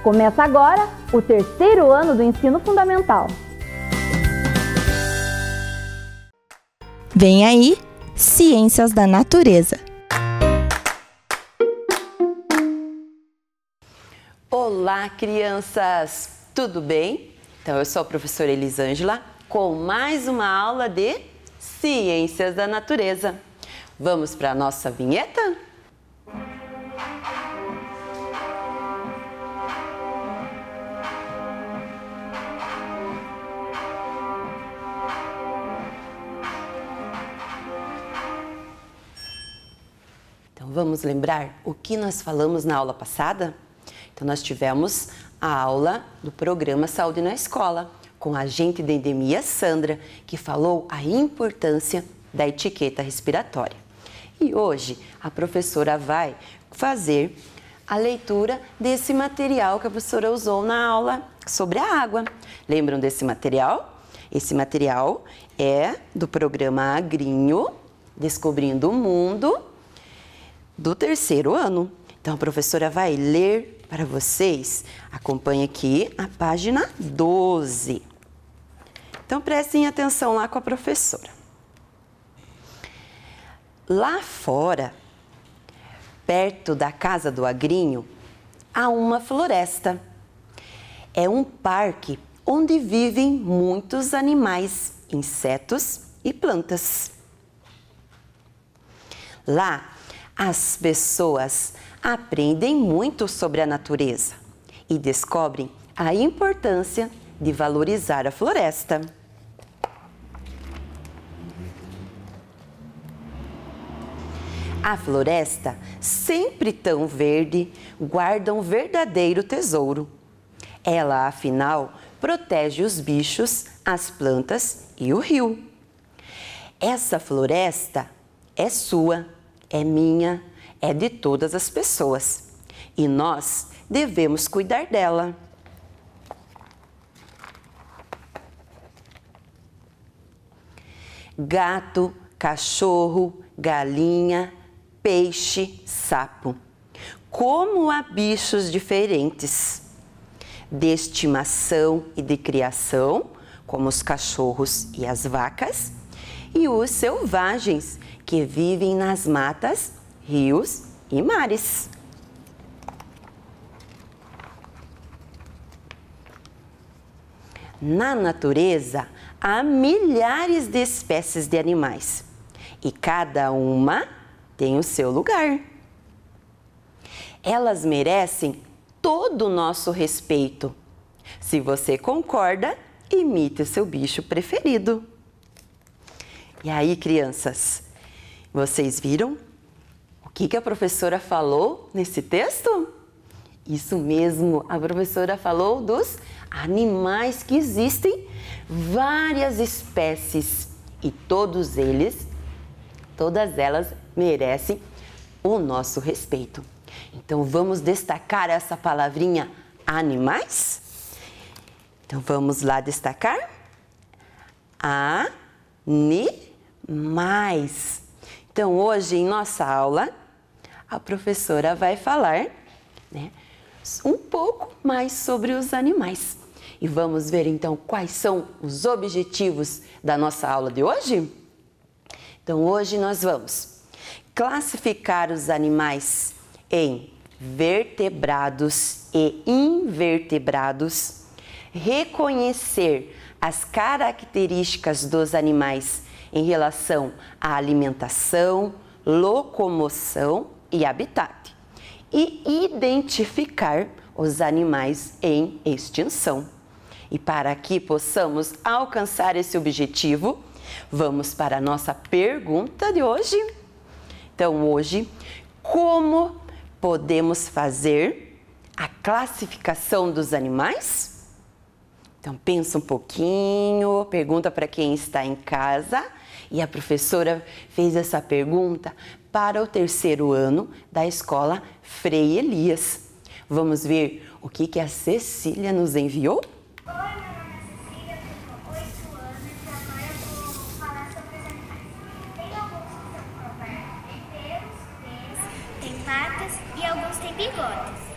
Começa agora o terceiro ano do ensino fundamental. Vem aí, Ciências da Natureza. Olá, crianças! Tudo bem? Então, eu sou a professora Elisângela com mais uma aula de Ciências da Natureza. Vamos para a nossa vinheta? Então, vamos lembrar o que nós falamos na aula passada? Então, nós tivemos a aula do programa Saúde na Escola, com a agente de endemia Sandra, que falou a importância da etiqueta respiratória. E hoje a professora vai fazer a leitura desse material que a professora usou na aula sobre a água. Lembram desse material? Esse material é do programa Agrinho, Descobrindo o Mundo, do terceiro ano. Então, a professora vai ler para vocês. Acompanhe aqui a página 12. Então, prestem atenção lá com a professora. Lá fora, perto da casa do Agrinho, há uma floresta. É um parque onde vivem muitos animais, insetos e plantas. Lá, as pessoas aprendem muito sobre a natureza e descobrem a importância de valorizar a floresta. A floresta, sempre tão verde, guarda um verdadeiro tesouro. Ela, afinal, protege os bichos, as plantas e o rio. Essa floresta é sua, é minha, é de todas as pessoas. E nós devemos cuidar dela. Gato, cachorro, galinha, peixe, sapo. Como há bichos diferentes, de estimação e de criação, como os cachorros e as vacas, e os selvagens, que vivem nas matas, rios e mares. Na natureza, há milhares de espécies de animais e cada uma tem o seu lugar. Elas merecem todo o nosso respeito. Se você concorda, imite o seu bicho preferido. E aí, crianças, vocês viram o que a professora falou nesse texto? Isso mesmo, a professora falou dos animais que existem, várias espécies, e todas elas merecem o nosso respeito. Então, vamos destacar essa palavrinha animais? Então, vamos lá destacar? Animais. Então, hoje em nossa aula, a professora vai falar, um pouco mais sobre os animais. E vamos ver então quais são os objetivos da nossa aula de hoje? Então, hoje nós vamos classificar os animais em vertebrados e invertebrados, reconhecer as características dos animais em relação à alimentação, locomoção e habitat, e identificar os animais em extinção. E para que possamos alcançar esse objetivo, vamos para a nossa pergunta de hoje. Então, hoje, como podemos fazer a classificação dos animais? Então, pensa um pouquinho, pergunta para quem está em casa. E a professora fez essa pergunta para o terceiro ano da escola Frei Elias. Vamos ver o que a Cecília nos enviou? Oi, meu nome é Cecília, tenho 8 anos e agora eu vou falar sobre os animais. Tem alguns que são inteiros, pelos, tem patas e alguns têm bigodes.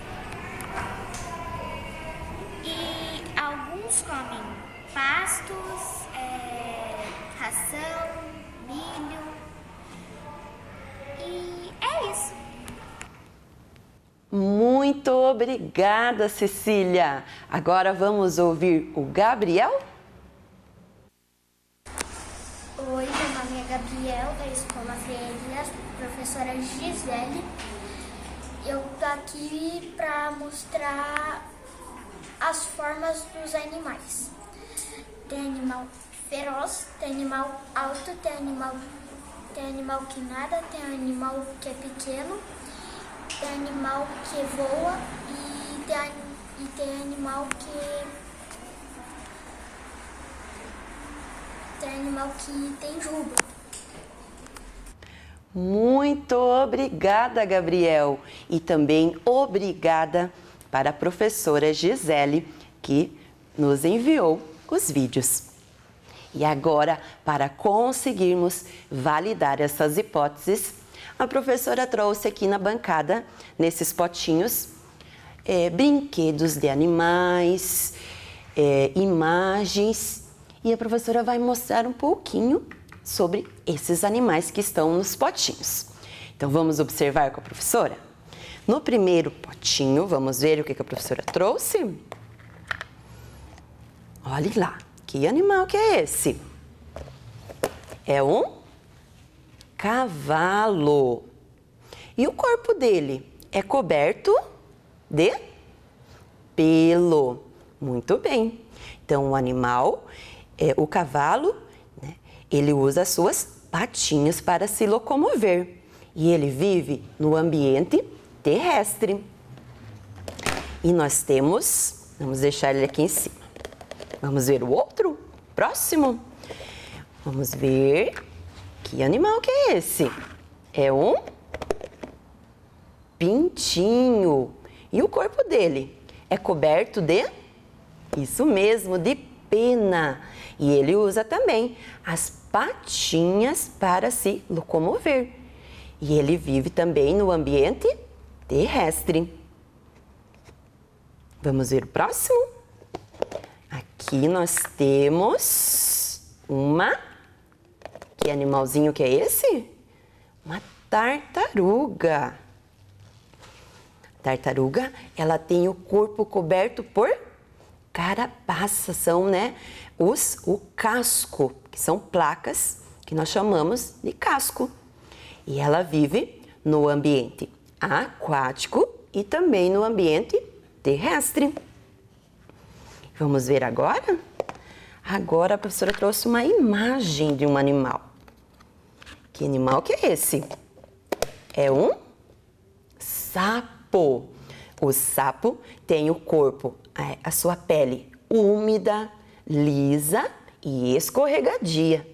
pastos, ração, milho. E é isso. Muito obrigada, Cecília. Agora vamos ouvir o Gabriel? Oi, meu nome é Gabriel, da Escola Freiras, professora Gisele. Eu tô aqui para mostrar as formas dos animais. Tem animal feroz, tem animal alto, tem animal que nada, tem animal que é pequeno, tem animal que voa e tem animal que tem juba. Muito obrigada, Gabriel. E também obrigada para a professora Gisele, que nos enviou os vídeos. E agora, para conseguirmos validar essas hipóteses, a professora trouxe aqui na bancada, nesses potinhos, brinquedos de animais, imagens, e a professora vai mostrar um pouquinho sobre esses animais que estão nos potinhos. Então, vamos observar com a professora? No primeiro potinho, vamos ver o que a professora trouxe? Olhe lá, que animal que é esse? É um cavalo. E o corpo dele é coberto de pelo. Muito bem. Então, o animal, o cavalo, né, ele usa as suas patinhas para se locomover. E ele vive no ambiente terrestre. E nós temos, vamos deixar ele aqui em cima. Vamos ver o outro? Próximo? Vamos ver que animal que é esse? É um pintinho. E o corpo dele é coberto de, isso mesmo, de pena. E ele usa também as patinhas para se locomover. E ele vive também no ambiente terrestre. Vamos ver o próximo? Aqui nós temos que animalzinho que é esse? Uma tartaruga. Tartaruga, ela tem o corpo coberto por carapaça, são, né, o casco, que são placas que nós chamamos de casco. E ela vive no ambiente aquático e também no ambiente terrestre. Vamos ver agora? Agora a professora trouxe uma imagem de um animal. Que animal que é esse? É um sapo. O sapo tem o corpo, a sua pele úmida, lisa e escorregadia.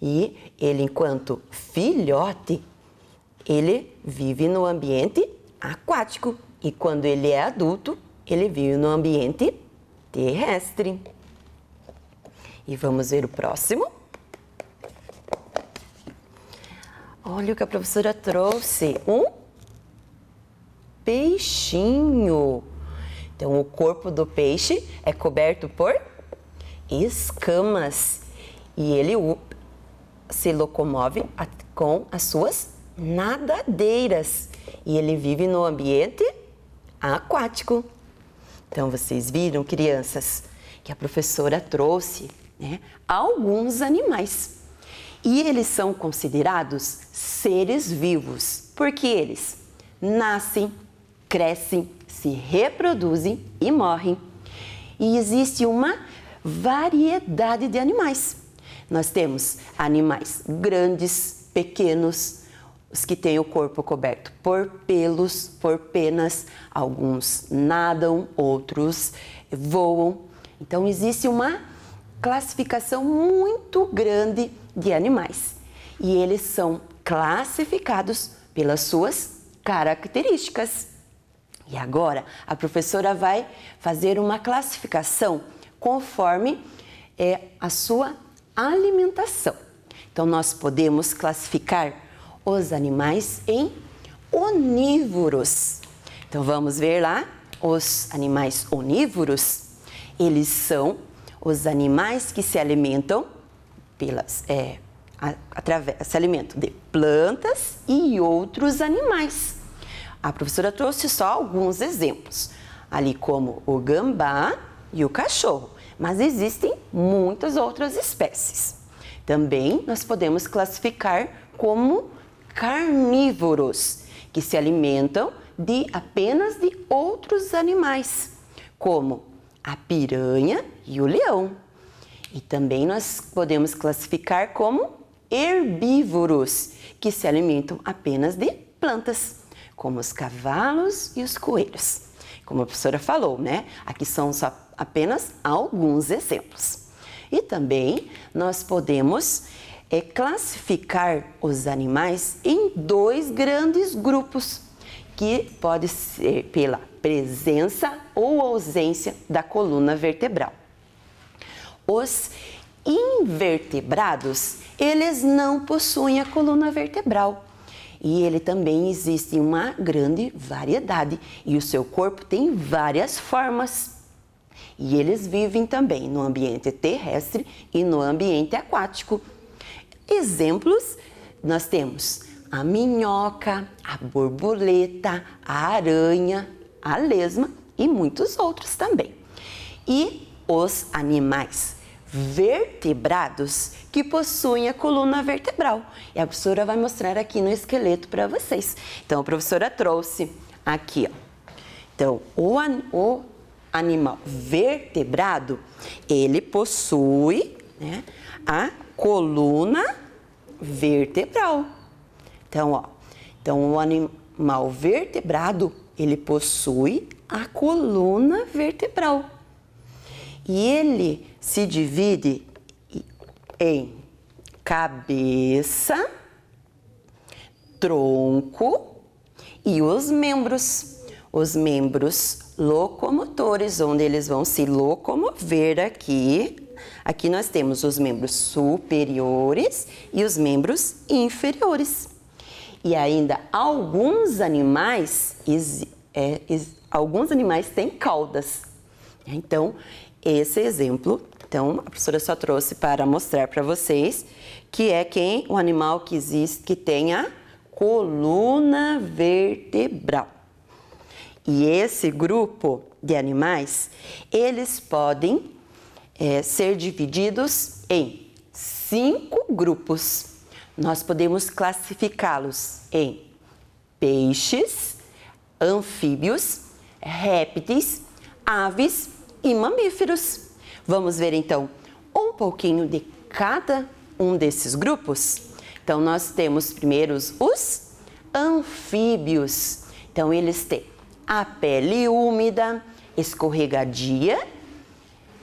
E ele, enquanto filhote, ele vive no ambiente aquático. E quando ele é adulto, ele vive no ambiente terrestre. E vamos ver o próximo. Olha o que a professora trouxe. Um peixinho. Então, o corpo do peixe é coberto por escamas. E ele se locomove com as suas nadadeiras. E ele vive no ambiente aquático. Então, vocês viram, crianças, que a professora trouxe, né, alguns animais. E eles são considerados seres vivos, porque eles nascem, crescem, se reproduzem e morrem. E existe uma variedade de animais. Nós temos animais grandes, pequenos, os que têm o corpo coberto por pelos, por penas, alguns nadam, outros voam. Então, existe uma classificação muito grande de animais. E eles são classificados pelas suas características. E agora, a professora vai fazer uma classificação conforme a sua alimentação. Então, nós podemos classificar os animais em onívoros. Então, vamos ver lá os animais onívoros. Eles são os animais que se alimentam se alimentam de plantas e outros animais. A professora trouxe só alguns exemplos, ali como o gambá e o cachorro, mas existem muitas outras espécies. Também nós podemos classificar como carnívoros, que se alimentam apenas de outros animais, como a piranha e o leão. E também nós podemos classificar como herbívoros, que se alimentam apenas de plantas, como os cavalos e os coelhos. Como a professora falou, né? Aqui são só apenas alguns exemplos. E também nós podemos classificar os animais em 2 grandes grupos, que pode ser pela presença ou ausência da coluna vertebral. Os invertebrados, eles não possuem a coluna vertebral. E ele também existe uma grande variedade e o seu corpo tem várias formas. E eles vivem também no ambiente terrestre e no ambiente aquático. Exemplos, nós temos a minhoca, a borboleta, a aranha, a lesma e muitos outros também. E os animais vertebrados que possuem a coluna vertebral. E a professora vai mostrar aqui no esqueleto para vocês. Então, a professora trouxe aqui, ó. Então, o animal vertebrado, ele possui, né, a coluna vertebral. Então, ó, o animal vertebrado, ele possui a coluna vertebral. E ele se divide em cabeça, tronco e os membros. Os membros locomotores, onde eles vão se locomover aqui. Aqui nós temos os membros superiores e os membros inferiores. E ainda alguns animais têm caudas. Então, esse exemplo, então, a professora só trouxe para mostrar para vocês que é o animal que existe, que tem a coluna vertebral. E esse grupo de animais, eles podem ser divididos em 5 grupos. Nós podemos classificá-los em peixes, anfíbios, répteis, aves e mamíferos. Vamos ver então um pouquinho de cada um desses grupos? Então, nós temos primeiro os anfíbios. Então, eles têm a pele úmida, escorregadia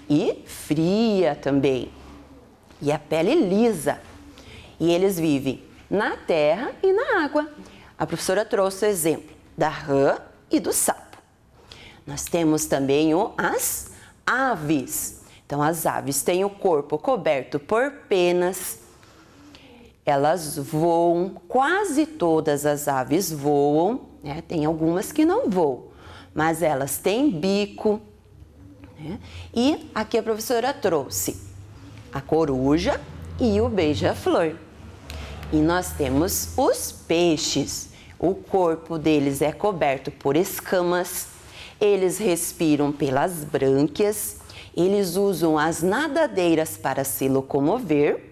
e fria também. E a pele lisa. E eles vivem na terra e na água. A professora trouxe o exemplo da rã e do sapo. Nós temos também as aves. Então, as aves têm o corpo coberto por penas. Elas voam, quase todas as aves voam, né? Tem algumas que não voam, mas elas têm bico, né? E aqui a professora trouxe a coruja e o beija-flor. E nós temos os peixes. O corpo deles é coberto por escamas, eles respiram pelas brânquias, eles usam as nadadeiras para se locomover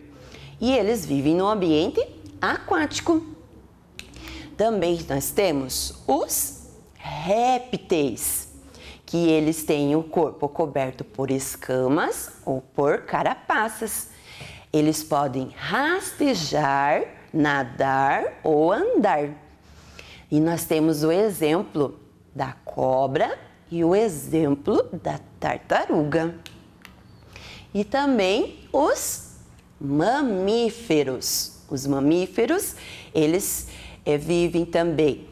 e eles vivem no ambiente aquático. Também nós temos os répteis, que eles têm o corpo coberto por escamas ou por carapaças. Eles podem rastejar, nadar ou andar. E nós temos o exemplo da cobra e o exemplo da tartaruga. E também os mamíferos. Os mamíferos, eles vivem também.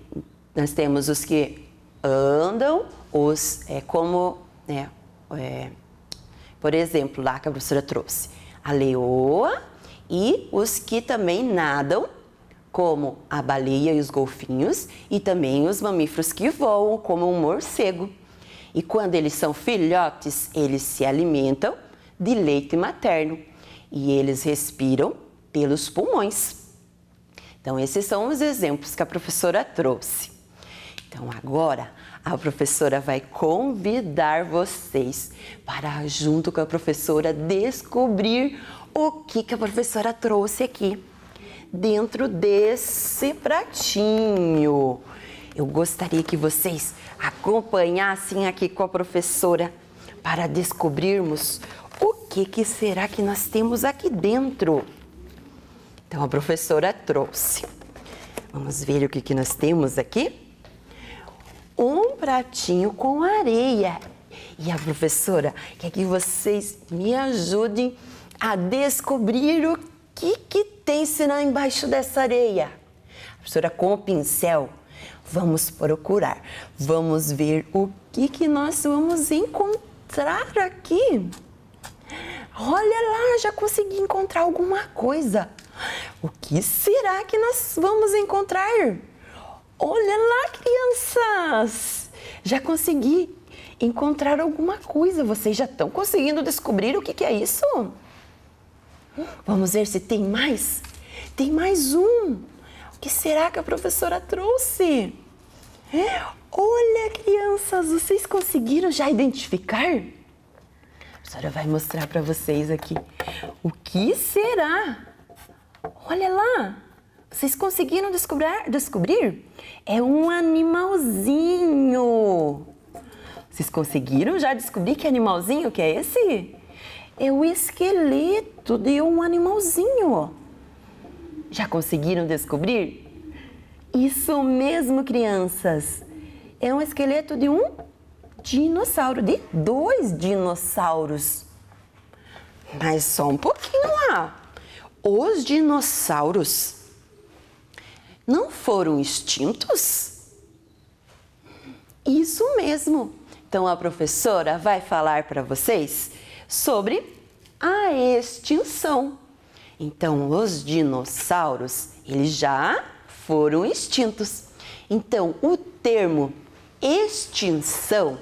Nós temos os que andam, por exemplo, lá que a professora trouxe, a leoa, e os que também nadam, como a baleia e os golfinhos, e também os mamíferos que voam, como o morcego. E quando eles são filhotes, eles se alimentam de leite materno e eles respiram pelos pulmões. Então, esses são os exemplos que a professora trouxe. Então, agora a professora vai convidar vocês para, junto com a professora, descobrir o que a professora trouxe aqui dentro desse pratinho. Eu gostaria que vocês acompanhassem aqui com a professora para descobrirmos o que será que nós temos aqui dentro. Então, a professora trouxe. Vamos ver o que nós temos aqui. Um pratinho com areia. E a professora quer que vocês me ajudem a descobrir o que tem será embaixo dessa areia. A professora, com o pincel, vamos procurar. Vamos ver o que nós vamos encontrar aqui. Olha lá, já consegui encontrar alguma coisa. O que será que nós vamos encontrar? Olha lá, crianças! Já consegui encontrar alguma coisa. Vocês já estão conseguindo descobrir o que é isso? Vamos ver se tem mais. Tem mais um. O que será que a professora trouxe? Olha, crianças, vocês conseguiram já identificar? A professora vai mostrar para vocês aqui. O que será? Olha lá. Vocês conseguiram descobrir? É um animalzinho. Vocês conseguiram já descobrir que animalzinho que é esse? É o esqueleto de um animalzinho. Já conseguiram descobrir? Isso mesmo, crianças. É um esqueleto de um dinossauro, de 2 dinossauros. Mas só um pouquinho lá. Os dinossauros não foram extintos? Isso mesmo. Então, a professora vai falar para vocês sobre a extinção. Então, os dinossauros, eles já foram extintos. Então, o termo extinção,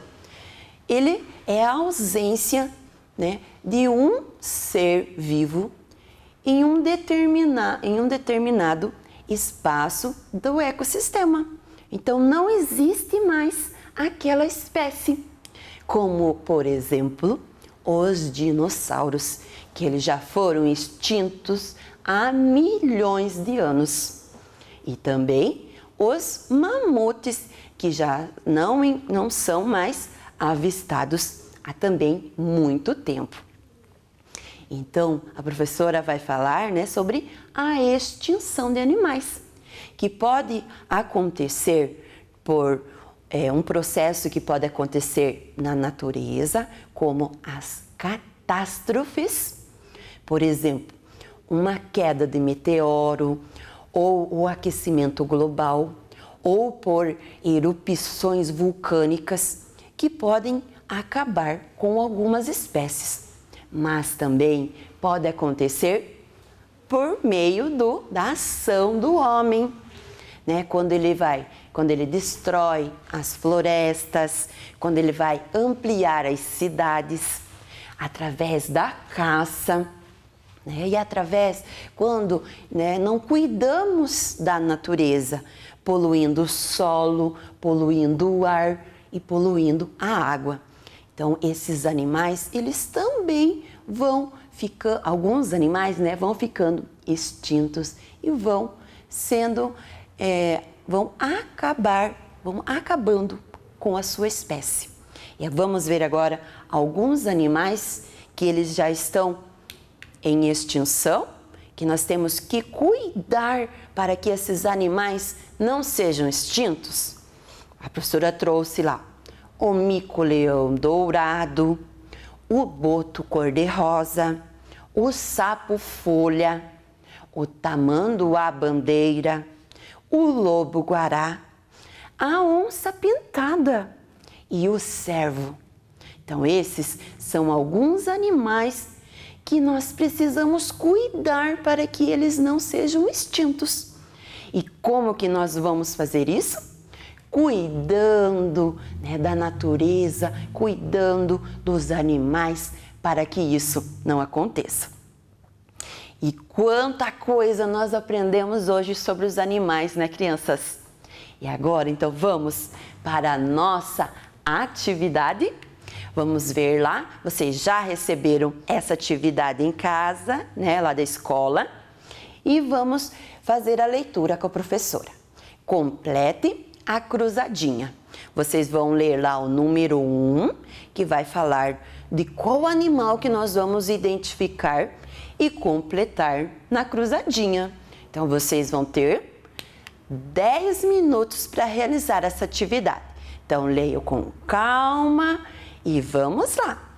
ele é a ausência, né, de um ser vivo em um determinado espaço do ecossistema. Então, não existe mais aquela espécie, como, por exemplo, os dinossauros, que eles já foram extintos há milhões de anos. E também os mamutes, que já não são mais avistados há também muito tempo. Então, a professora vai falar, né, sobre a extinção de animais, que pode acontecer por um processo que pode acontecer na natureza, como as catástrofes, por exemplo, uma queda de meteoro, ou o aquecimento global, ou por erupções vulcânicas, que podem acabar com algumas espécies. Mas também pode acontecer por meio da ação do homem, né? Quando ele destrói as florestas, quando ele vai ampliar as cidades, através da caça, né? E através quando, né, não cuidamos da natureza, poluindo o solo, poluindo o ar e poluindo a água. Então, esses animais, eles também vão ficando, alguns animais, né, vão ficando extintos e vão acabando com a sua espécie. E vamos ver agora alguns animais que eles já estão em extinção, que nós temos que cuidar para que esses animais não sejam extintos. A professora trouxe lá o mico-leão dourado, o boto cor-de-rosa, o sapo-folha, o tamanduá-bandeira, o lobo-guará, a onça-pintada e o cervo. Então, esses são alguns animais que nós precisamos cuidar para que eles não sejam extintos. E como que nós vamos fazer isso? Cuidando, né, da natureza, cuidando dos animais para que isso não aconteça. E quanta coisa nós aprendemos hoje sobre os animais, né, crianças? E agora, então, vamos para a nossa atividade. Vamos ver lá, vocês já receberam essa atividade em casa, né, lá da escola. E vamos fazer a leitura com a professora. Complete a cruzadinha. Vocês vão ler lá o número 1, que vai falar de qual animal que nós vamos identificar e completar na cruzadinha. Então, vocês vão ter 10 minutos para realizar essa atividade. Então, leiam com calma e vamos lá!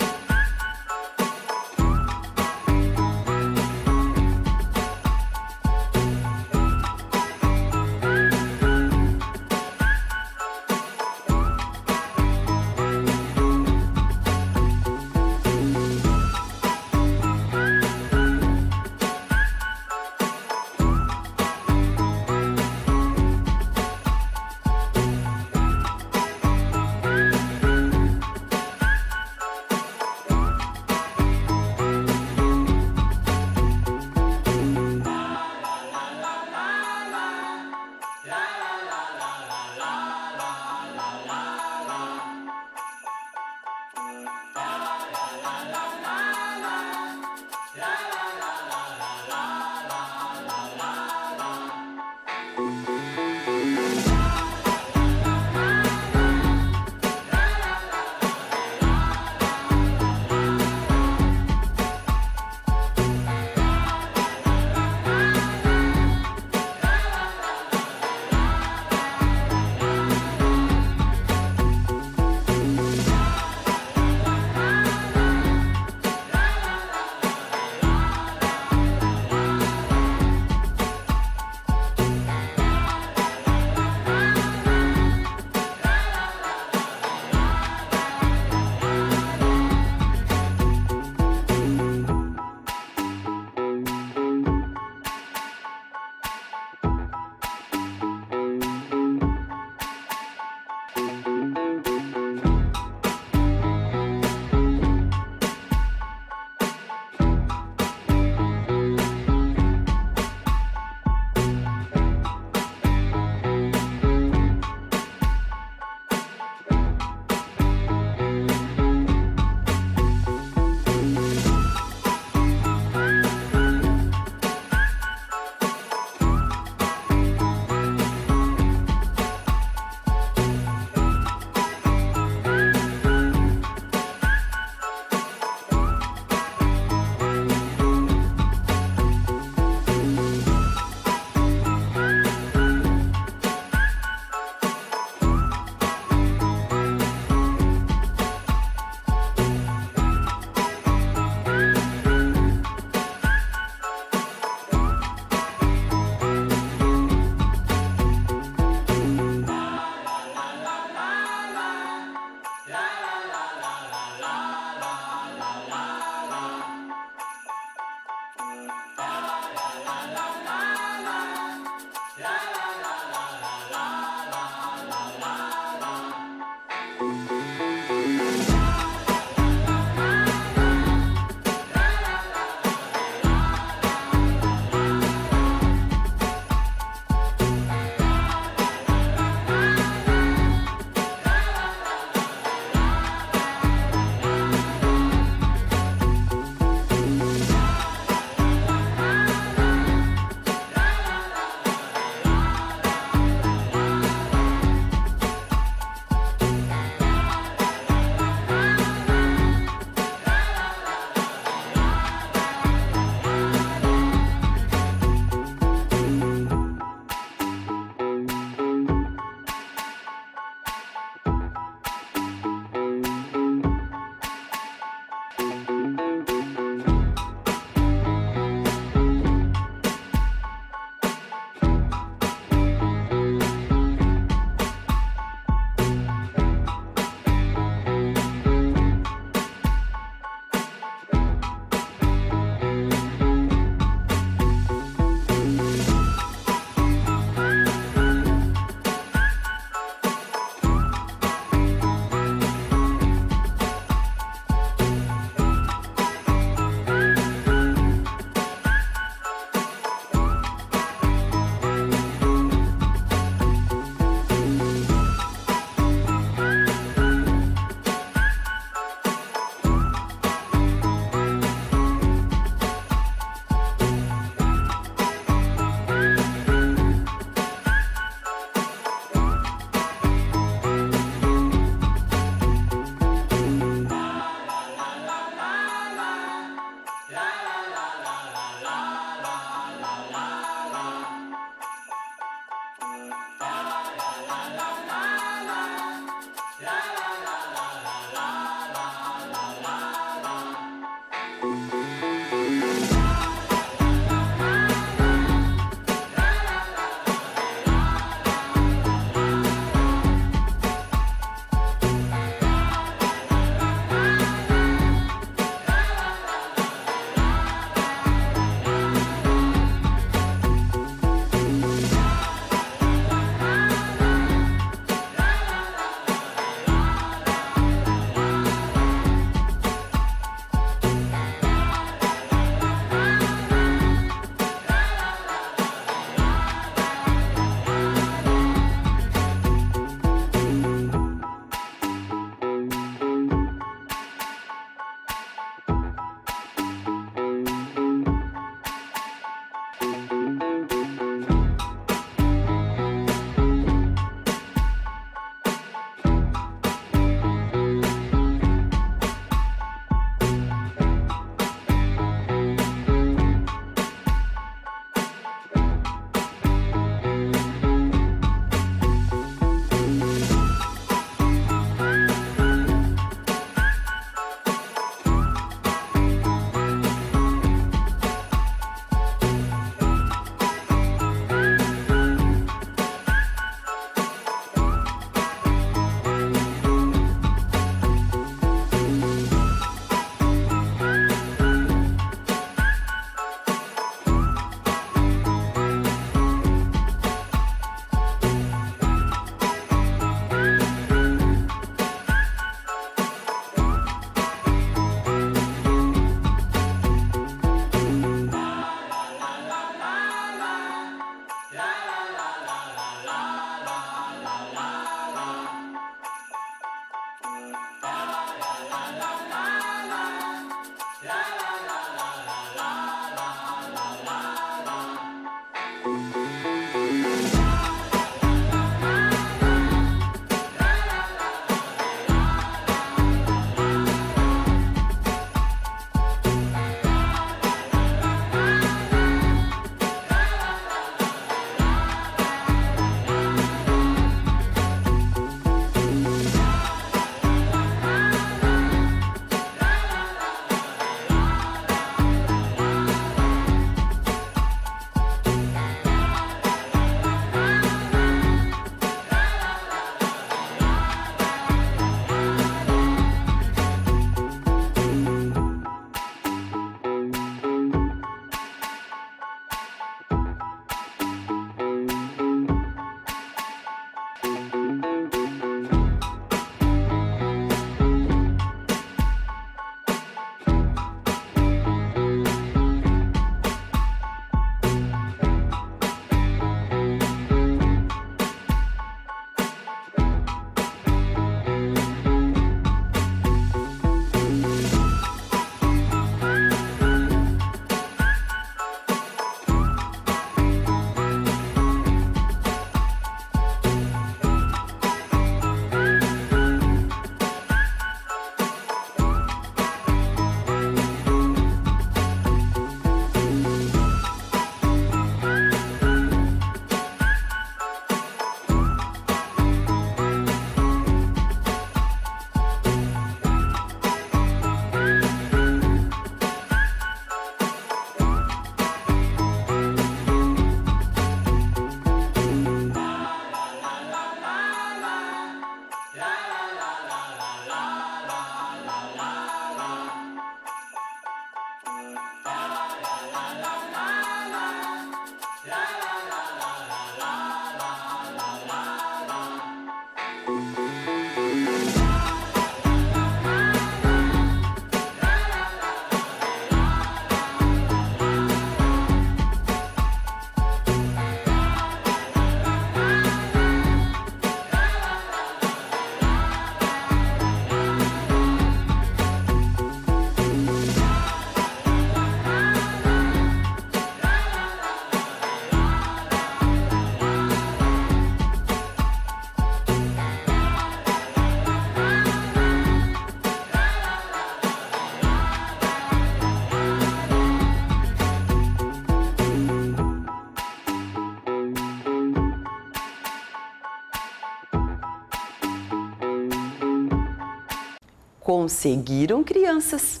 Conseguiram, crianças?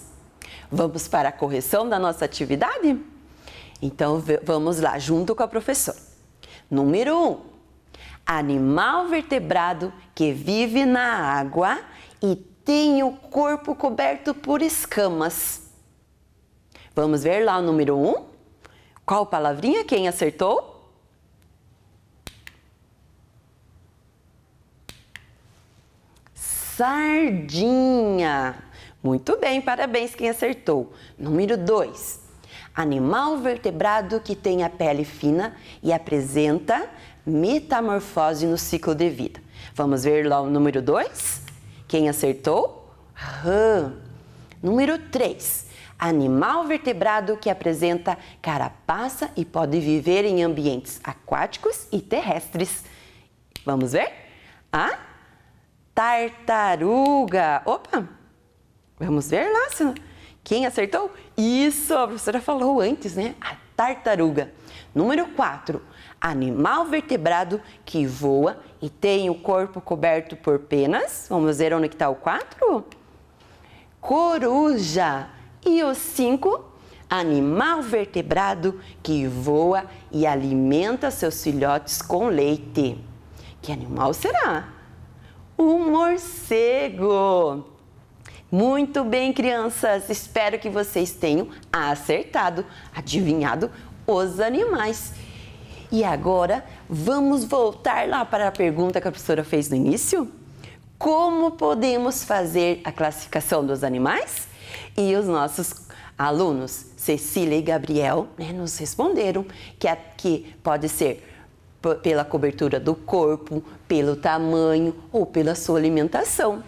Vamos para a correção da nossa atividade? Então, vamos lá, junto com a professora. Número 1. Animal vertebrado que vive na água e tem o corpo coberto por escamas. Vamos ver lá o número 1? Qual palavrinha? Quem acertou? Sardinha. Muito bem, parabéns quem acertou. Número 2. Animal vertebrado que tem a pele fina e apresenta metamorfose no ciclo de vida. Vamos ver lá o número 2? Quem acertou? Rã. Número 3. Animal vertebrado que apresenta carapaça e pode viver em ambientes aquáticos e terrestres. Vamos ver? A tartaruga. Opa! Vamos ver lá. Quem acertou? Isso, a professora falou antes, né? A tartaruga. Número 4. Animal vertebrado que voa e tem o corpo coberto por penas. Vamos ver onde está o 4? Coruja. E o 5, animal vertebrado que voa e alimenta seus filhotes com leite. Que animal será? O morcego. Muito bem, crianças. Espero que vocês tenham acertado, adivinhado os animais. E agora, vamos voltar lá para a pergunta que a professora fez no início? Como podemos fazer a classificação dos animais? E os nossos alunos, Cecília e Gabriel, nos responderam que pode ser pela cobertura do corpo, pelo tamanho ou pela sua alimentação.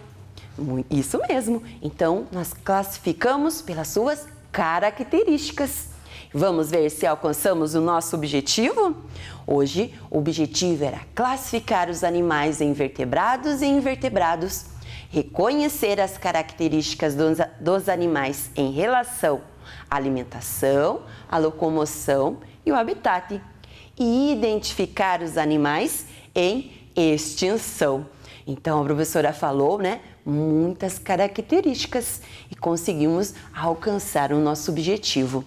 Isso mesmo. Então, nós classificamos pelas suas características. Vamos ver se alcançamos o nosso objetivo? Hoje, o objetivo era classificar os animais em vertebrados e invertebrados, reconhecer as características dos animais em relação à alimentação, à locomoção e o habitat, e identificar os animais em extinção. Então, a professora falou, muitas características e conseguimos alcançar o nosso objetivo.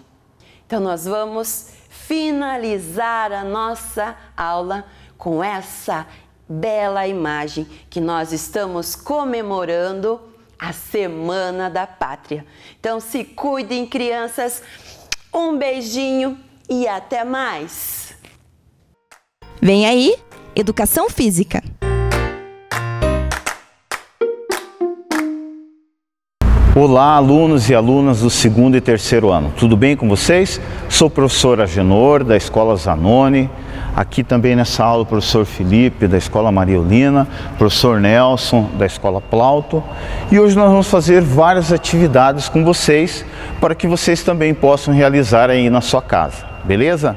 Então, nós vamos finalizar a nossa aula com essa bela imagem que nós estamos comemorando a Semana da Pátria. Então, se cuidem, crianças. Um beijinho e até mais! Vem aí, Educação Física. Olá, alunos e alunas do 2º e 3º ano. Tudo bem com vocês? Sou o professor Agenor, da Escola Zanoni. Aqui também nessa aula o professor Felipe, da Escola Mariolina, professor Nelson, da Escola Plauto. E hoje nós vamos fazer várias atividades com vocês, para que vocês também possam realizar aí na sua casa, beleza?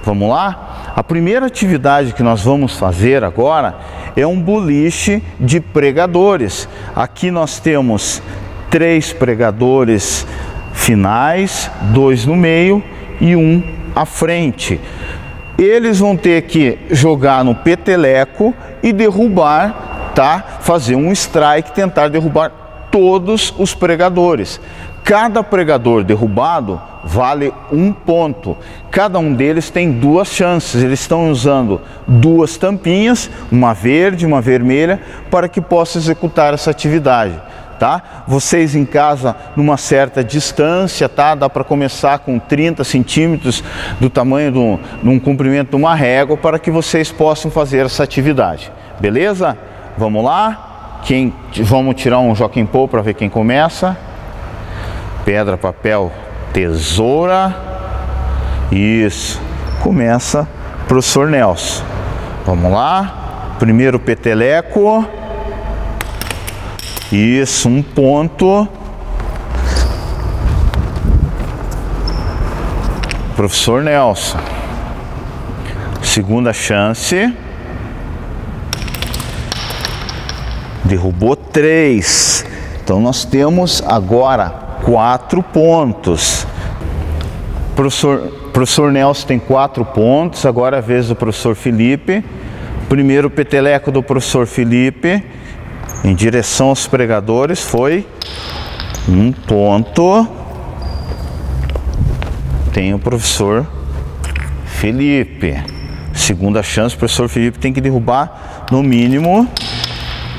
Vamos lá? A primeira atividade que nós vamos fazer agora é um boliche de pregadores. Aqui nós temos 3 pregadores finais, 2 no meio e 1 à frente. Eles vão ter que jogar no peteleco e derrubar, tá? Fazer um strike, tentar derrubar todos os pregadores. Cada pregador derrubado vale 1 ponto. Cada um deles tem 2 chances. Eles estão usando 2 tampinhas, uma verde e uma vermelha, para que possa executar essa atividade. Tá? Vocês em casa, numa certa distância, tá? Dá para começar com 30 centímetros do tamanho de um comprimento de uma régua, para que vocês possam fazer essa atividade. Beleza? Vamos lá? Vamos tirar um Joaquim Pô para ver quem começa. Pedra, papel, tesoura. Isso. Começa o professor Nelson. Vamos lá? Primeiro peteleco. Isso, 1 ponto. Professor Nelson. Segunda chance. Derrubou 3. Então nós temos agora 4 pontos. Professor Nelson tem 4 pontos. Agora é a vez do professor Felipe. Primeiro peteleco do professor Felipe. Em direção aos pregadores foi 1 ponto. Tem o professor Felipe. Segunda chance, o professor Felipe tem que derrubar no mínimo.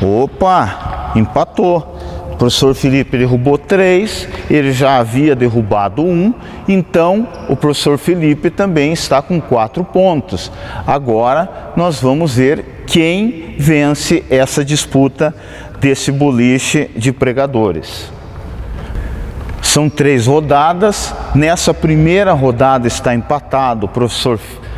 Opa, empatou. O professor Felipe derrubou 3, ele já havia derrubado 1, então o professor Felipe também está com 4 pontos. Agora nós vamos ver quem vence essa disputa desse boliche de pregadores. São 3 rodadas, nessa primeira rodada está empatado, o professor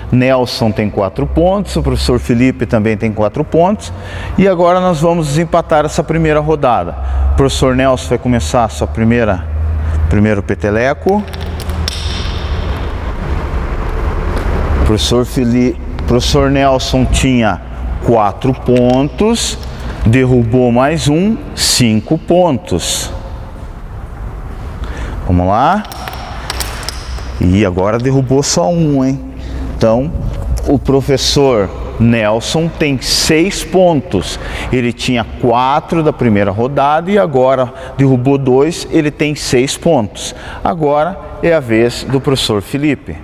Nelson tem 4 pontos, o professor Felipe também tem 4 pontos. E agora nós vamos desempatar essa primeira rodada. O professor Nelson vai começar a sua primeiro peteleco. Professor Nelson tinha 4 pontos, derrubou mais 1, 5 pontos. Vamos lá. E agora derrubou só 1, hein? Então, o professor Nelson tem 6 pontos. Ele tinha 4 da primeira rodada e agora derrubou 2, ele tem 6 pontos. Agora é a vez do professor Felipe.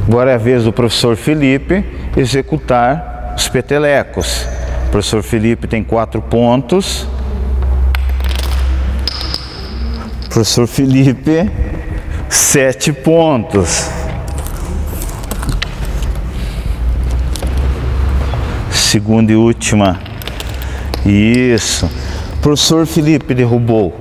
Agora é a vez do professor Felipe executar os petelecos. O professor Felipe tem 4 pontos. O professor Felipe, 7 pontos. Segunda e última. Isso. O professor Felipe derrubou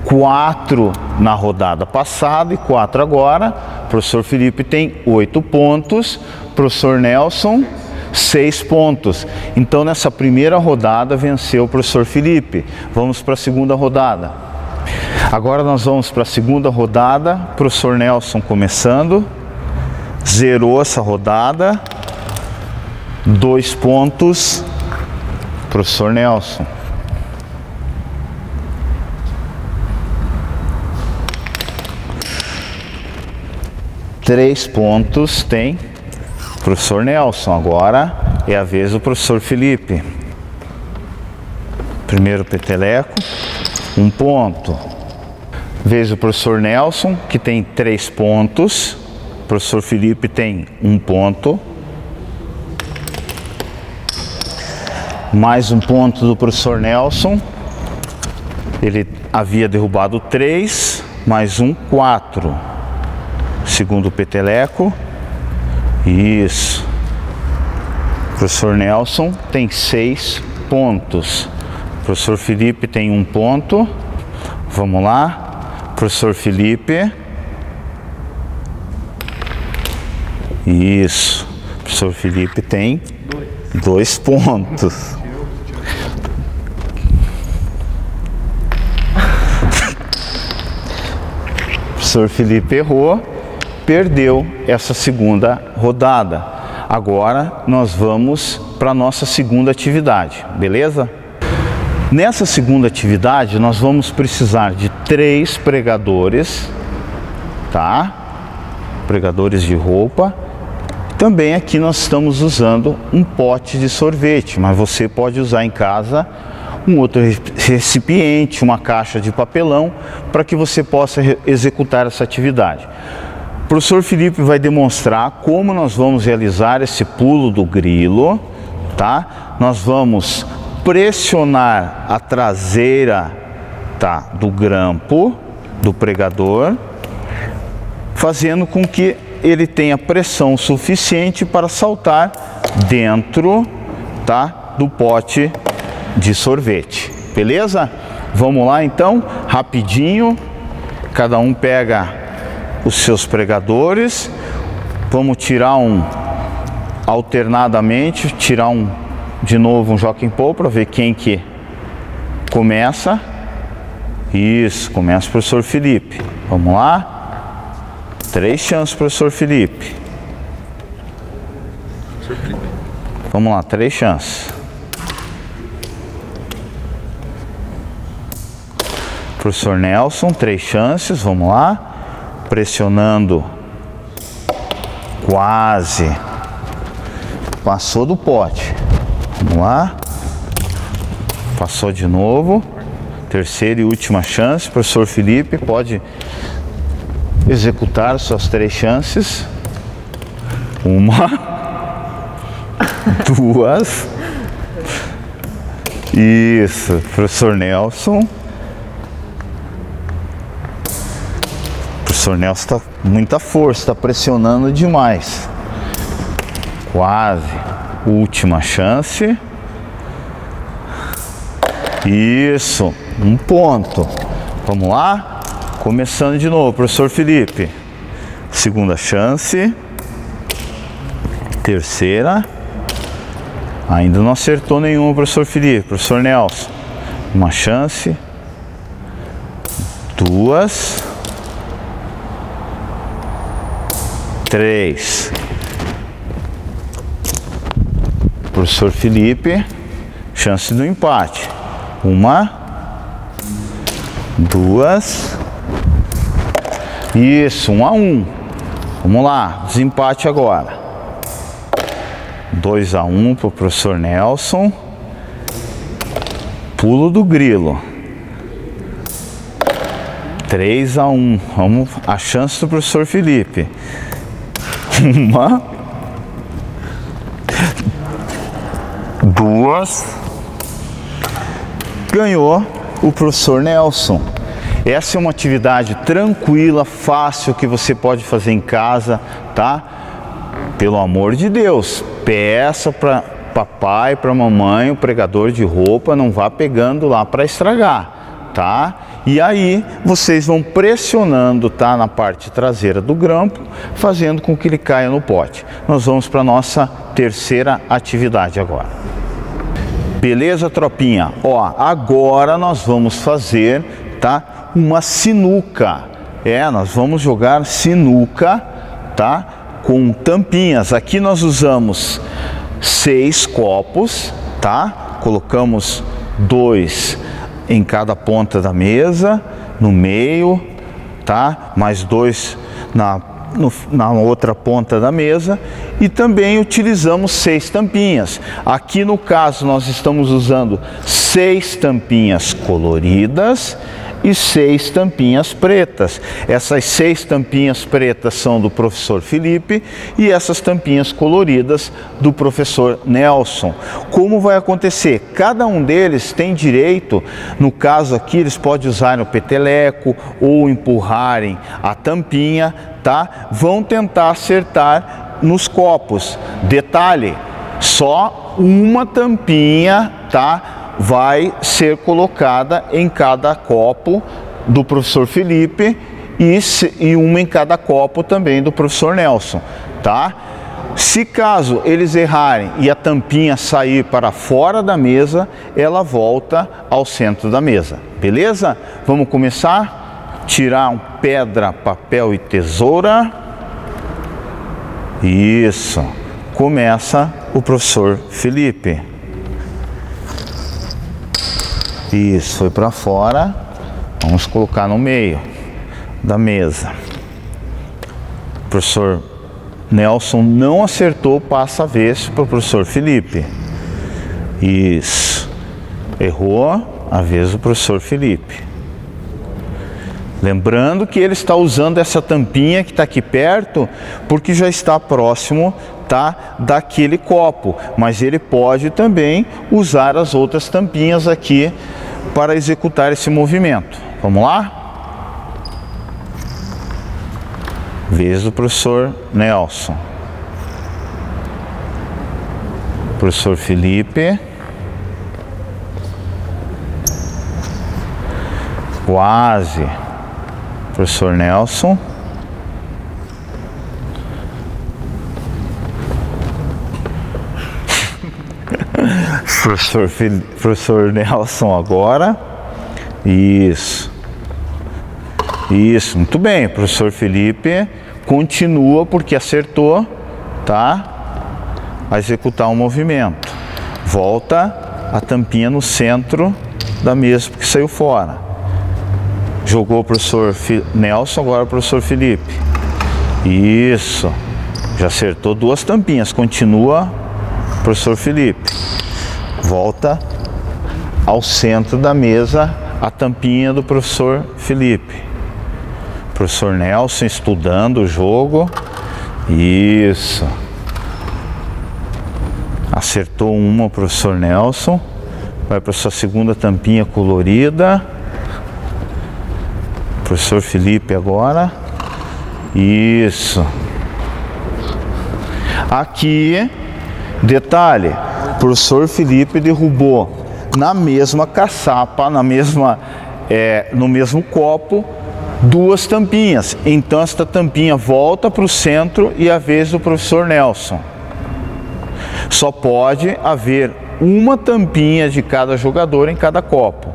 4 na rodada passada e 4 agora. O professor Felipe tem 8 pontos. O professor Nelson, 6 pontos. Então, nessa primeira rodada, venceu o professor Felipe. Vamos para a segunda rodada. Agora nós vamos para a segunda rodada. O professor Nelson começando. Zerou essa rodada. 2 pontos, professor Nelson. Três pontos tem professor Nelson. Agora é a vez do professor Felipe. Primeiro peteleco, 1 ponto. Vez do professor Nelson, que tem 3 pontos. O professor Felipe tem 1 ponto. Mais 1 ponto do professor Nelson. Ele havia derrubado 3, mais 1, 4. Segundo peteleco. Isso. O professor Nelson tem 6 pontos. O professor Felipe tem 1 ponto. Vamos lá. Professor Felipe. Isso. O professor Felipe tem 2 pontos. O professor Felipe errou, perdeu essa segunda rodada. Agora nós vamos para a nossa segunda atividade, beleza? Nessa segunda atividade nós vamos precisar de 3 pregadores, tá? Pregadores de roupa. Também aqui nós estamos usando um pote de sorvete, mas você pode usar em casa um outro recipiente, uma caixa de papelão, para que você possa executar essa atividade. O professor Felipe vai demonstrar como nós vamos realizar esse pulo do grilo, tá? Nós vamos pressionar a traseira, tá, do grampo do pregador, fazendo com que ele tenha pressão suficiente para saltar dentro, tá, do pote de sorvete, beleza? Vamos lá então, rapidinho, cada um pega os seus pregadores, vamos tirar alternadamente, de novo um Jockey Pole para ver quem que começa. Isso, começa o professor Felipe, vamos lá, 3 chances professor Felipe. Vamos lá, 3 chances. Professor Nelson, 3 chances, vamos lá, pressionando, quase, passou do pote, vamos lá, Passou de novo. Terceira e última chance. Professor Felipe pode executar suas 3 chances. 1, 2. Isso, professor Nelson. O professor Nelson está com muita força, está pressionando demais. Quase. Última chance. Isso, 1 ponto. Vamos lá? Começando de novo, professor Felipe. Segunda chance. Terceira. Ainda não acertou nenhuma, professor Felipe. Professor Nelson. 1 chance. 2. 3. Professor Felipe. Chance do empate. 1, 2. Isso, 1 a 1. Vamos lá, desempate agora. 2 a 1 para o professor Nelson. Pulo do grilo. 3 a 1. Vamos, a chance do professor Felipe. 1, 2. Ganhou o professor Nelson. Essa é uma atividade tranquila, fácil, que você pode fazer em casa, tá? Pelo amor de Deus, peça para papai, para mamãe, o pregador de roupa, não vá pegando lá para estragar, tá? E aí vocês vão pressionando, tá, na parte traseira do grampo, fazendo com que ele caia no pote. Nós vamos para a nossa terceira atividade agora. Beleza, tropinha? Ó, agora nós vamos fazer, tá, uma sinuca. Nós vamos jogar sinuca, tá, com tampinhas. Aqui nós usamos 6 copos, tá? Colocamos 2 em cada ponta da mesa, no meio, tá? Mais 2 na outra ponta da mesa, e também utilizamos 6 tampinhas. Aqui no caso nós estamos usando 6 tampinhas coloridas e 6 tampinhas pretas. Essas 6 tampinhas pretas são do professor Felipe e essas tampinhas coloridas do professor Nelson. Como vai acontecer? Cada um deles tem direito, no caso aqui eles podem usar o peteleco ou empurrarem a tampinha, tá? Vão tentar acertar nos copos. Detalhe, só uma tampinha, tá, vai ser colocada em cada copo do professor Felipe e uma em cada copo também do professor Nelson, tá? Se caso eles errarem e a tampinha sair para fora da mesa, ela volta ao centro da mesa, beleza? Vamos começar? Tirar um pedra, papel e tesoura. Isso. Começa o professor Felipe. Isso, foi para fora. Vamos colocar no meio da mesa. O professor Nelson não acertou, passa a vez para o professor Felipe. Isso. Errou, a vez do professor Felipe. Lembrando que ele está usando essa tampinha que está aqui perto, porque já está próximo, tá, daquele copo. Mas ele pode também usar as outras tampinhas aqui para executar esse movimento. Vamos lá? Vez do professor Nelson. Professor Felipe. Quase. Professor Nelson. Professor Nelson agora. Isso. Isso, muito bem. Professor Felipe continua, porque acertou, tá? A executar um movimento. Volta a tampinha no centro da mesa, porque saiu fora. Jogou o professor Nelson, agora o professor Felipe. Isso. Já acertou 2 tampinhas. Continua, professor Felipe. Volta ao centro da mesa a tampinha do professor Felipe. Professor Nelson estudando o jogo. Isso. Acertou uma o professor Nelson. Vai para sua segunda tampinha colorida. Professor Felipe agora. Isso. Aqui, detalhe, o professor Felipe derrubou na mesma caçapa, no mesmo copo, duas tampinhas. Então esta tampinha volta para o centro e a vez do professor Nelson. Só pode haver uma tampinha de cada jogador em cada copo.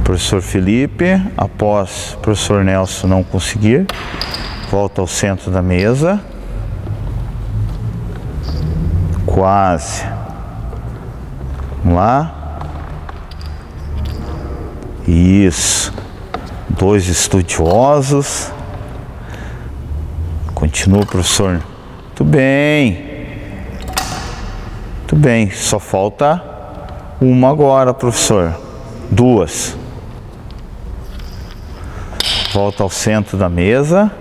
Professor Felipe, após o professor Nelson não conseguir, volta ao centro da mesa. Quase. Vamos lá. Isso. Dois estudiosos. Continua, professor. Muito bem. Muito bem. Só falta uma agora, professor. Duas. Volta ao centro da mesa.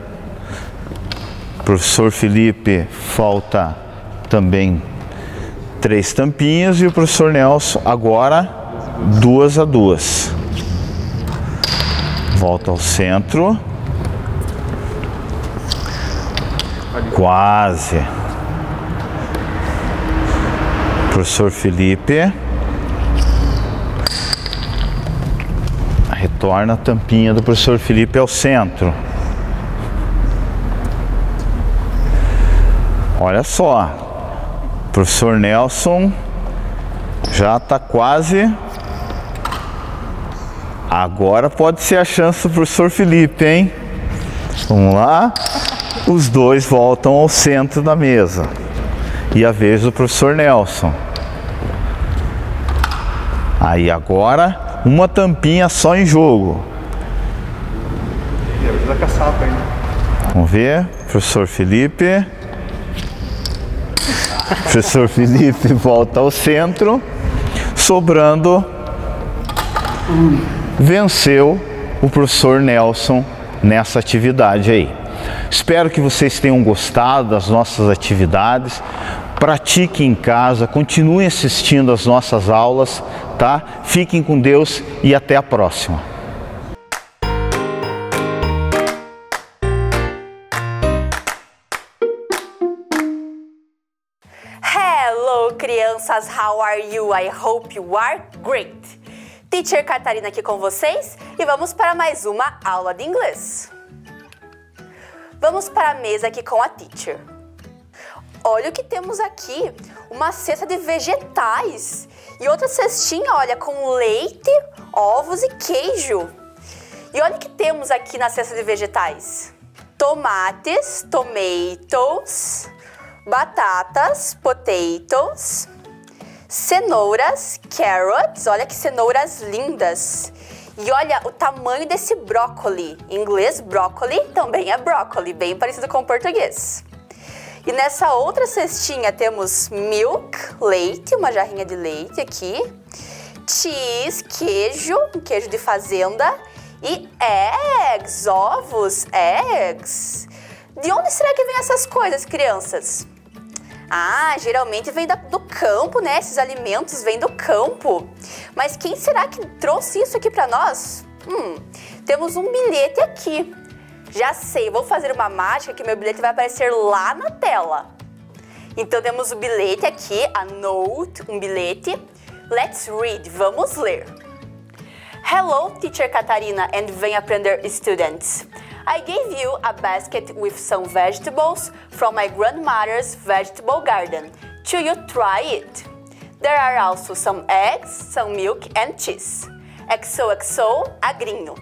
Professor Felipe, falta também 3 tampinhas e o professor Nelson agora 2-2. Volta ao centro. Quase. Professor Felipe. Retorna a tampinha do professor Felipe ao centro. Olha só. Professor Nelson já está quase. Agora pode ser a chance do professor Felipe, hein? Vamos lá. Os dois voltam ao centro da mesa. E a vez do professor Nelson. Aí agora, uma tampinha só em jogo. Vamos ver. Professor Felipe. Professor Felipe volta ao centro, sobrando, venceu o professor Nelson nessa atividade aí. Espero que vocês tenham gostado das nossas atividades. Pratiquem em casa, continuem assistindo às nossas aulas, tá? Fiquem com Deus e até a próxima. Hello, crianças, how are you? I hope you are great. Teacher Catarina aqui com vocês e vamos para mais uma aula de inglês. Vamos para a mesa aqui com a teacher. Olha o que temos aqui, uma cesta de vegetais e outra cestinha, olha, com leite, ovos e queijo. E olha o que temos aqui na cesta de vegetais. Tomates, tomatoes, batatas, potatoes, cenouras, carrots, olha que cenouras lindas. E olha o tamanho desse brócoli, em inglês brócoli também é brócoli, bem parecido com o português. E nessa outra cestinha temos milk, leite, uma jarrinha de leite aqui, cheese, queijo, um queijo de fazenda e eggs, ovos, eggs. De onde será que vem essas coisas, crianças? Ah, geralmente vem do campo, né? Esses alimentos vêm do campo. Mas quem será que trouxe isso aqui para nós? Temos um bilhete aqui. Já sei, vou fazer uma mágica que meu bilhete vai aparecer lá na tela. Então temos o bilhete aqui, a note, um bilhete. Let's read, vamos ler. Hello, Teacher Catarina and Vem Aprender students. I gave you a basket with some vegetables from my grandmother's vegetable garden. Should you try it? There are also some eggs, some milk and cheese. XOXO, agrinho.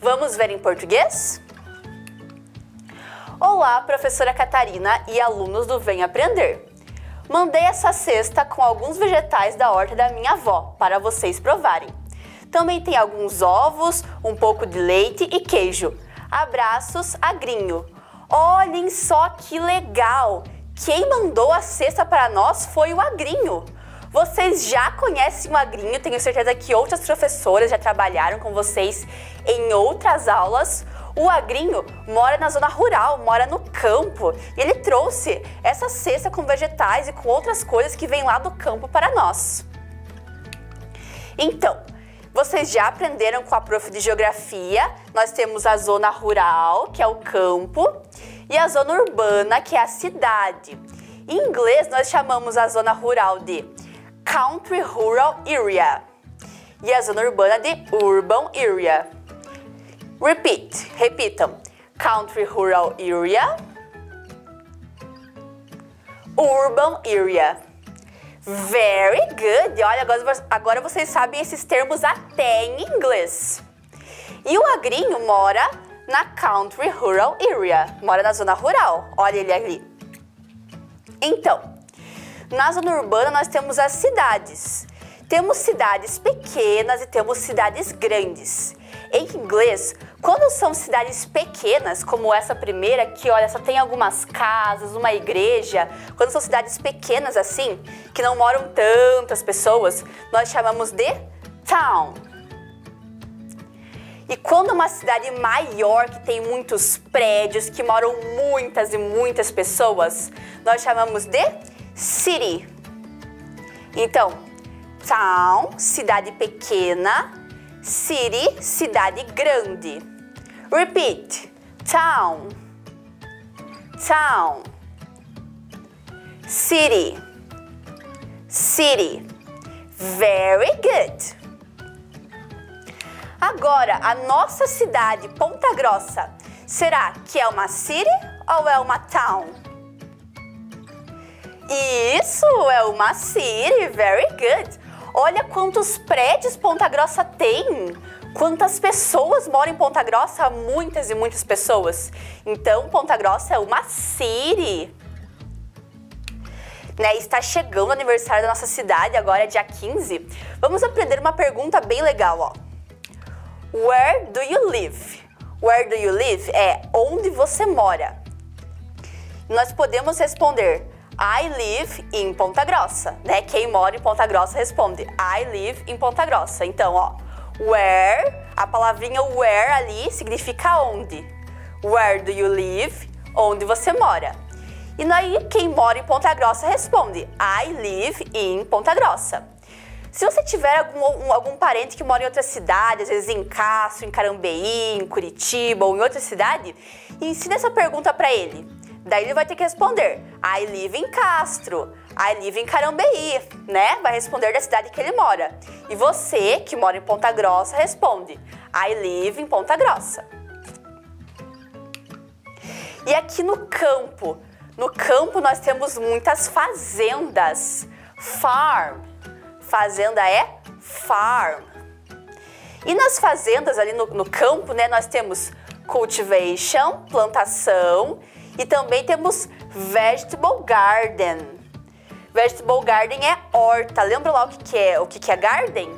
Vamos ver em português? Olá, professora Catarina e alunos do Vem Aprender. Mandei essa cesta com alguns vegetais da horta da minha avó para vocês provarem. Também tem alguns ovos, um pouco de leite e queijo. Abraços, agrinho. Olhem só que legal! Quem mandou a cesta para nós foi o agrinho. Vocês já conhecem o agrinho, tenho certeza que outras professoras já trabalharam com vocês em outras aulas. O agrinho mora na zona rural, mora no campo, e ele trouxe essa cesta com vegetais e com outras coisas que vêm lá do campo para nós. Então, vocês já aprenderam com a prof de geografia, nós temos a zona rural, que é o campo, e a zona urbana, que é a cidade. Em inglês, nós chamamos a zona rural de Country Rural Area e a zona urbana de Urban Area. Repitam. Country Rural Area, Urban Area. Very good! Olha, agora vocês sabem esses termos até em inglês. E o agrinho mora na Country Rural Area, mora na zona rural. Olha ele ali. Então, na zona urbana nós temos as cidades. Temos cidades pequenas e temos cidades grandes. Em inglês, quando são cidades pequenas, como essa primeira aqui, olha, só tem algumas casas, uma igreja. Quando são cidades pequenas assim, que não moram tantas pessoas, nós chamamos de town. E quando uma cidade maior, que tem muitos prédios, que moram muitas e muitas pessoas, nós chamamos de city. Então, town, cidade pequena, city, cidade grande. Repeat. Town, town, city, city. Very good. Agora, a nossa cidade, Ponta Grossa, será que é uma city ou é uma town? Isso, é uma city. Very good. Olha quantos prédios Ponta Grossa tem. Quantas pessoas moram em Ponta Grossa? Muitas e muitas pessoas. Então, Ponta Grossa é uma city. Né? Está chegando o aniversário da nossa cidade, agora é dia 15. Vamos aprender uma pergunta bem legal, ó. Where do you live? Where do you live é onde você mora. Nós podemos responder I live in Ponta Grossa, né? Quem mora em Ponta Grossa responde I live in Ponta Grossa. Então, ó, where, a palavrinha where ali significa onde. Where do you live? Onde você mora. E aí, quem mora em Ponta Grossa responde I live in Ponta Grossa. Se você tiver algum parente que mora em outra cidade, às vezes em Castro, em Carambeí, em Curitiba ou em outra cidade, ensina essa pergunta para ele. Daí ele vai ter que responder I live in Castro, I live in Carambeí, né? Vai responder da cidade que ele mora. E você, que mora em Ponta Grossa, responde I live in Ponta Grossa. E aqui no campo nós temos muitas fazendas. Farm. Fazenda é farm. E nas fazendas ali no campo, né, nós temos cultivation, plantação, e também temos vegetable garden. Vegetable garden é horta. Lembram lá o que é garden?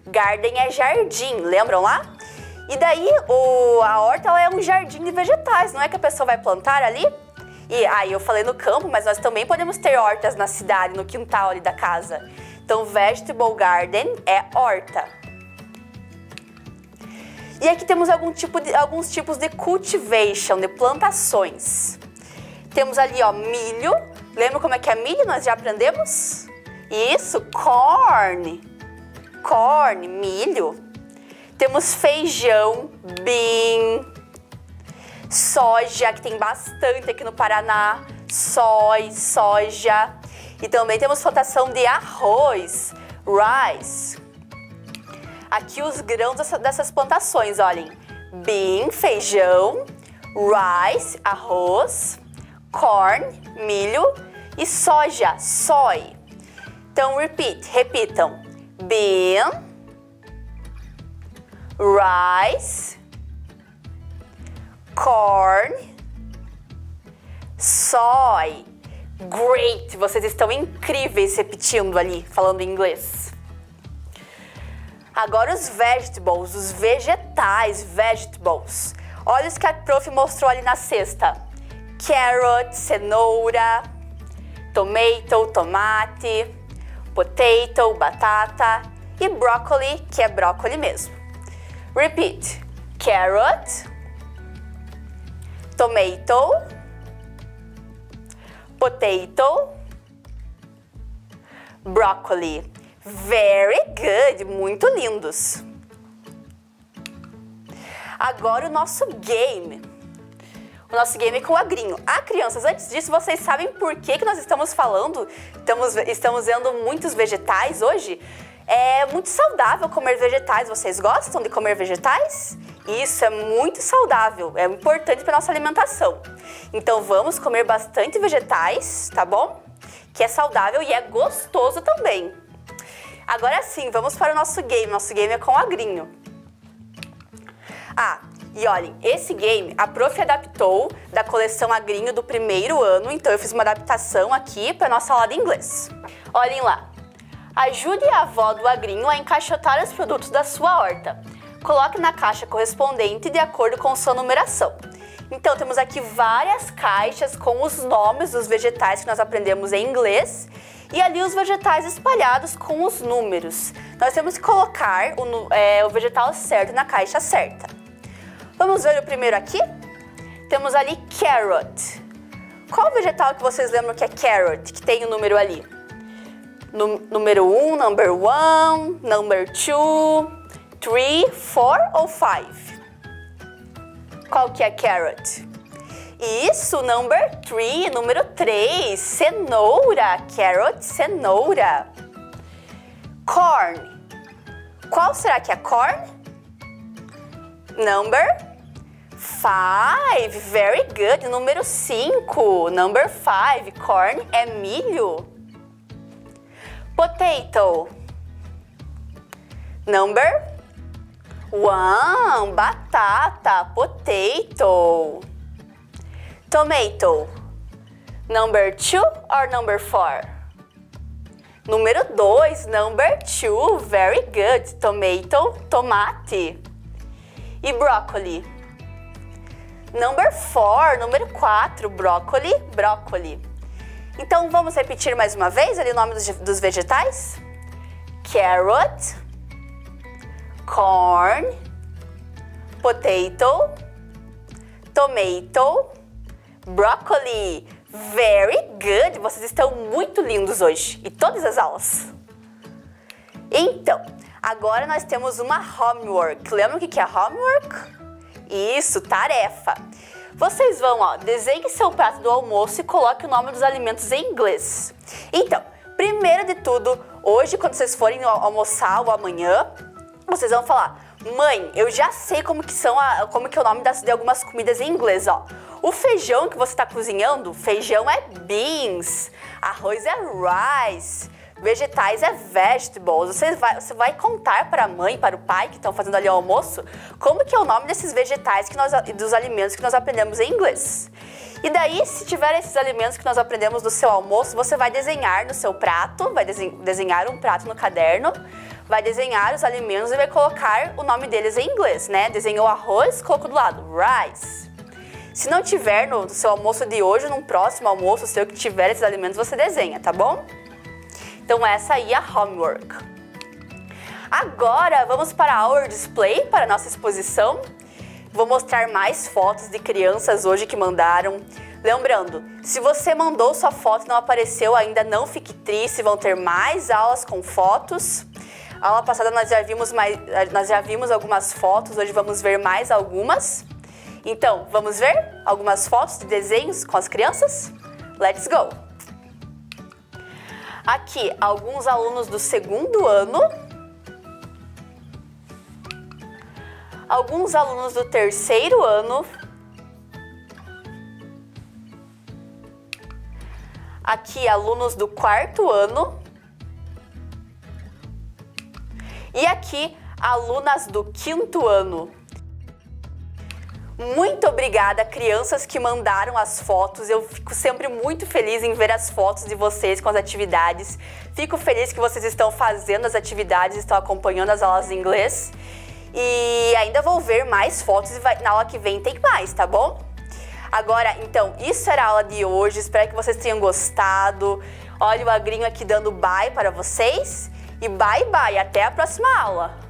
Garden é jardim, lembram lá? E daí a horta ela é um jardim de vegetais, não é que a pessoa vai plantar ali? E aí eu falei no campo, mas nós também podemos ter hortas na cidade, no quintal ali da casa. Então, vegetable garden é horta. E aqui temos alguns tipos de cultivation, de plantações. Temos ali, ó, milho. Lembra como é que é milho? Nós já aprendemos? Isso, corn. Corn, milho. Temos feijão, bean. Soja, que tem bastante aqui no Paraná. Soja. E também temos plantação de arroz, rice. Aqui os grãos dessas plantações, olhem. Bean, feijão, rice, arroz, corn, milho e soja, soy. Então, repitam. Bean, rice, corn, soy. Great! Vocês estão incríveis repetindo ali, falando em inglês. Agora os vegetables, os vegetais, vegetables. Olha os que a prof mostrou ali na cesta. Carrot, cenoura, tomato, tomate, potato, batata, e broccoli, que é brócolis mesmo. Repeat. Carrot, tomato, potato, broccoli. Very good, muito lindos. Agora o nosso game. O nosso game é com o agrinho. Ah, crianças, antes disso, vocês sabem por que nós estamos falando? Estamos vendo muitos vegetais hoje? É muito saudável comer vegetais. Vocês gostam de comer vegetais? Isso é muito saudável, é importante para nossa alimentação. Então vamos comer bastante vegetais, tá bom? Que é saudável e é gostoso também. Agora sim, vamos para o nosso game. Nosso game é com o agrinho. Ah, e olhem, esse game a prof adaptou da coleção Agrinho do primeiro ano, então eu fiz uma adaptação aqui para nossa aula de inglês. Olhem lá. Ajude a avó do agrinho a encaixotar os produtos da sua horta. Coloque na caixa correspondente de acordo com sua numeração. Então, temos aqui várias caixas com os nomes dos vegetais que nós aprendemos em inglês e ali os vegetais espalhados com os números. Nós temos que colocar o vegetal certo na caixa certa. Vamos ver o primeiro aqui? Temos ali carrot. Qual vegetal que vocês lembram que é carrot, que tem o número ali? Número 1, number 1, number 2, 3, 4 ou 5? Qual que é carrot? Isso, number 3, número 3, cenoura, carrot, cenoura. Corn. Qual será que é corn? Number 5, very good, número 5, number 5, corn é milho. Potato. Number 1, batata, potato. Tomato. Number 2 or number 4? Número 2, number 2, very good. Tomato, tomate. E broccoli. Number 4, número 4, broccoli, brócoli. Então, vamos repetir mais uma vez ali o nome dos vegetais? Carrot, corn, potato, tomato, broccoli. Very good! Vocês estão muito lindos hoje, e todas as aulas. Então, agora nós temos uma homework. Lembra o que é homework? Isso, tarefa. Vocês vão, desenhe seu prato do almoço e coloque o nome dos alimentos em inglês. Então, primeiro de tudo, hoje quando vocês forem almoçar ou amanhã, vocês vão falar: mãe, eu já sei como que é o nome de algumas comidas em inglês, O feijão que você está cozinhando, feijão é beans, arroz é rice, vegetais é vegetables. Você vai contar para a mãe, para o pai que estão fazendo ali o almoço, como que é o nome desses vegetais dos alimentos que nós aprendemos em inglês. E daí, se tiver esses alimentos que nós aprendemos no seu almoço, você vai desenhar no seu prato, vai desenhar um prato no caderno, vai desenhar os alimentos e vai colocar o nome deles em inglês, né? Desenhou arroz, colocou do lado, rice. Se não tiver no seu almoço de hoje, num próximo almoço seu que tiver esses alimentos, você desenha, tá bom? Então essa aí é a homework. Agora vamos para our display, para a nossa exposição. Vou mostrar mais fotos de crianças hoje que mandaram. Lembrando, se você mandou sua foto e não apareceu ainda, não fique triste, vão ter mais aulas com fotos. A aula passada nós já vimos algumas fotos, hoje vamos ver mais algumas. Então, vamos ver algumas fotos de desenhos com as crianças? Let's go! Aqui, alguns alunos do segundo ano, alguns alunos do terceiro ano, aqui, alunos do quarto ano, e aqui, alunas do quinto ano. Muito obrigada, crianças que mandaram as fotos. Eu fico sempre muito feliz em ver as fotos de vocês com as atividades. Fico feliz que vocês estão fazendo as atividades, estão acompanhando as aulas de inglês. E ainda vou ver mais fotos e na aula que vem tem mais, tá bom? Agora, então, isso era a aula de hoje. Espero que vocês tenham gostado. Olha o Agrinho aqui dando bye para vocês. E bye, bye. Até a próxima aula.